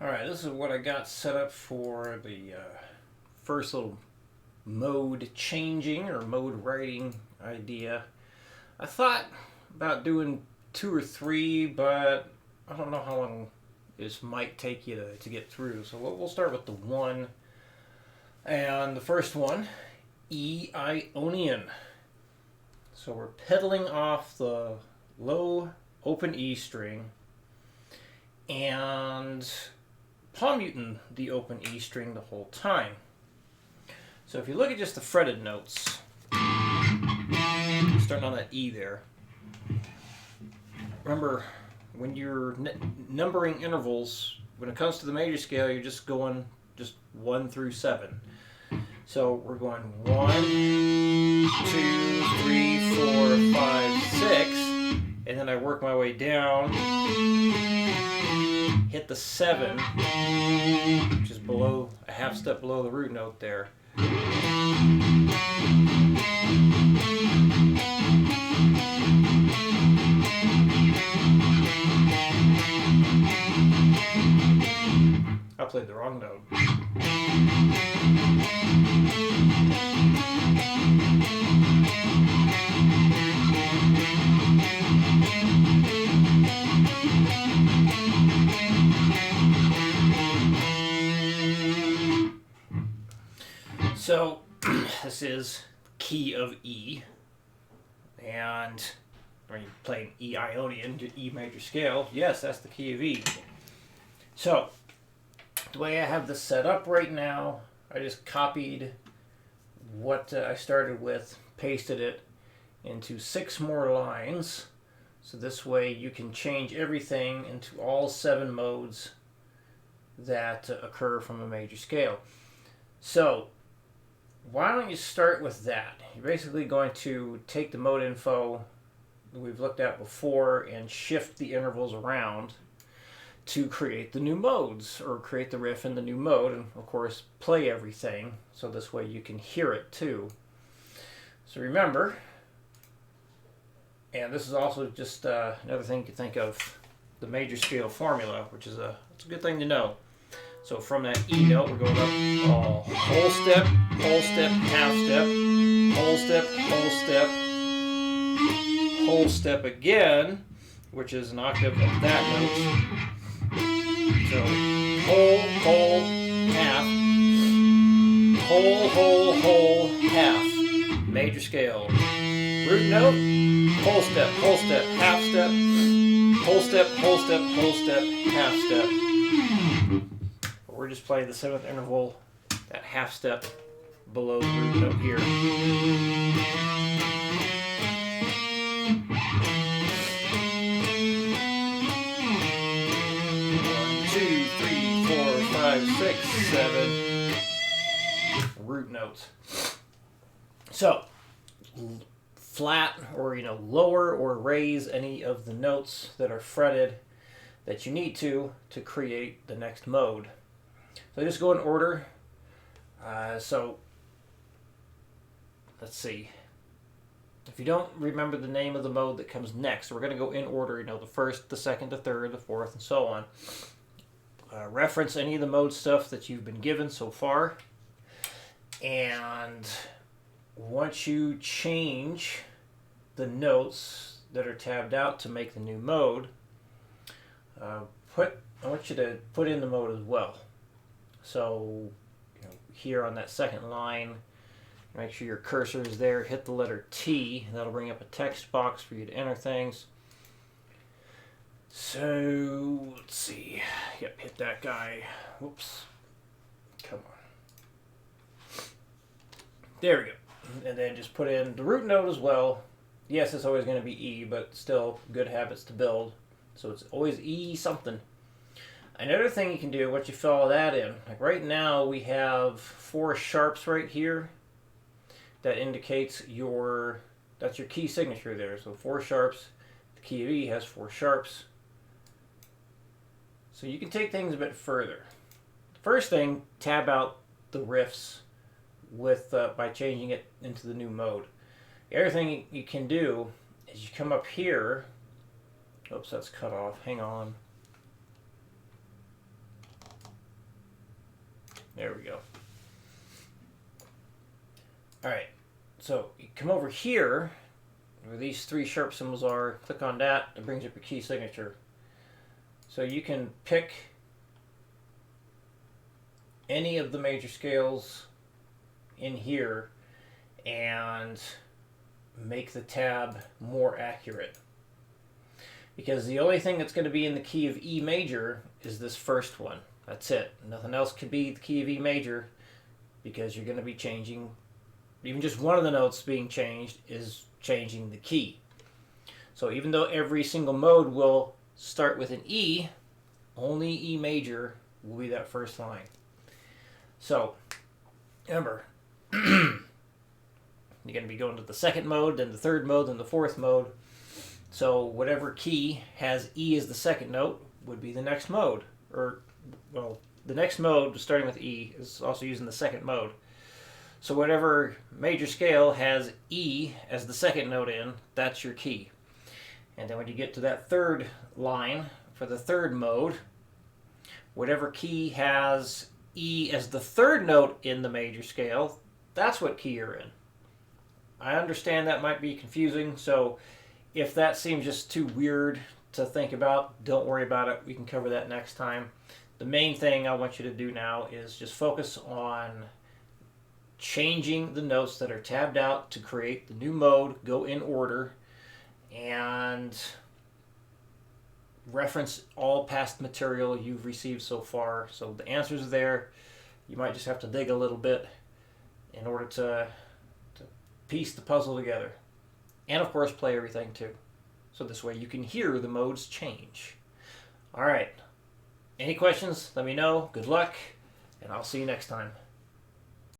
Alright, this is what I got set up for the first little mode changing or mode writing idea. I thought about doing 2 or 3, but I don't know how long this might take you to get through. So we'll start with the 1. And the first one, E Ionian. So we're pedaling off the low open E string and palm muting the open E string the whole time. So if you look at just the fretted notes, starting on that E there, remember when you're numbering intervals, when it comes to the major scale, you're just going 1 through 7. So we're going 1, 2, 3, 4, 5, 6, and then I work my way down, hit the 7, which is below a half step below the root note there. I played the wrong note. So this is key of E, and when you're playing E Ionian, E major scale, yes, that's the key of E. So the way I have this set up right now, I just copied what I started with, pasted it into 6 more lines. So this way you can change everything into all 7 modes that occur from a major scale. So why don't you start with that? You're basically going to take the mode info that we've looked at before and shift the intervals around to create the new modes, or create the riff in the new mode, and of course play everything so this way you can hear it too. So remember, and this is also just another thing to think of, the major scale formula, which is it's a good thing to know. So from that E note, we're going up whole step, half step, whole step, whole step again, which is an octave of that note. So whole, half, whole, half, major scale. Root note, whole step, half step, whole step, half step. We're just playing the 7th interval, that half step below the root note here. 1, 2, 3, 4, 5, 6, 7 root notes. So flat or lower or raise any of the notes that are fretted that you need to create the next mode. So just go in order. So let's see. If you don't remember the name of the mode that comes next, we're going to go in order. The first, the second, the third, the fourth, and so on. Reference any of the mode stuff that you've been given so far. And once you change the notes that are tabbed out to make the new mode, I want you to put in the mode as well. So here on that second line, make sure your cursor is there, hit the letter T, that'll bring up a text box for you to enter things. So let's see, yep, hit that guy, whoops, come on. There we go. And then just put in the root note as well. Yes, it's always going to be E, but still good habits to build. So it's always E something. Another thing you can do, once you fill all that in, like right now we have 4 sharps right here. That indicates that's your key signature there. So 4 sharps. The key of E has 4 sharps. So you can take things a bit further. First thing, tab out the riffs by changing it into the new mode. The other thing you can do is you come up here. Oops, that's cut off. Hang on. There we go. Alright, so you come over here, where these three sharp symbols are, click on that, it brings up your key signature. So you can pick any of the major scales in here and make the tab more accurate. Because the only thing that's going to be in the key of E major is this first one. That's it. Nothing else could be the key of E major, because you're going to be changing, even just one of the notes being changed is changing the key. So even though every single mode will start with an E, only E major will be that first line. So remember, you're going to be going to the second mode, then the third mode, then the fourth mode. So whatever key has E as the second note would be the next mode. Or, well, the next mode, starting with E, is also using the second mode. So whatever major scale has E as the second note in, that's your key. And then when you get to that third line for the third mode, whatever key has E as the third note in the major scale, that's what key you're in. I understand that might be confusing, so if that seems just too weird to think about, don't worry about it. We can cover that next time. The main thing I want you to do now is just focus on changing the notes that are tabbed out to create the new mode, go in order, and reference all past material you've received so far. So the answers are there. You might just have to dig a little bit in order to piece the puzzle together. And of course play everything too. So this way you can hear the modes change. Alright. Any questions? Let me know. Good luck. And I'll see you next time.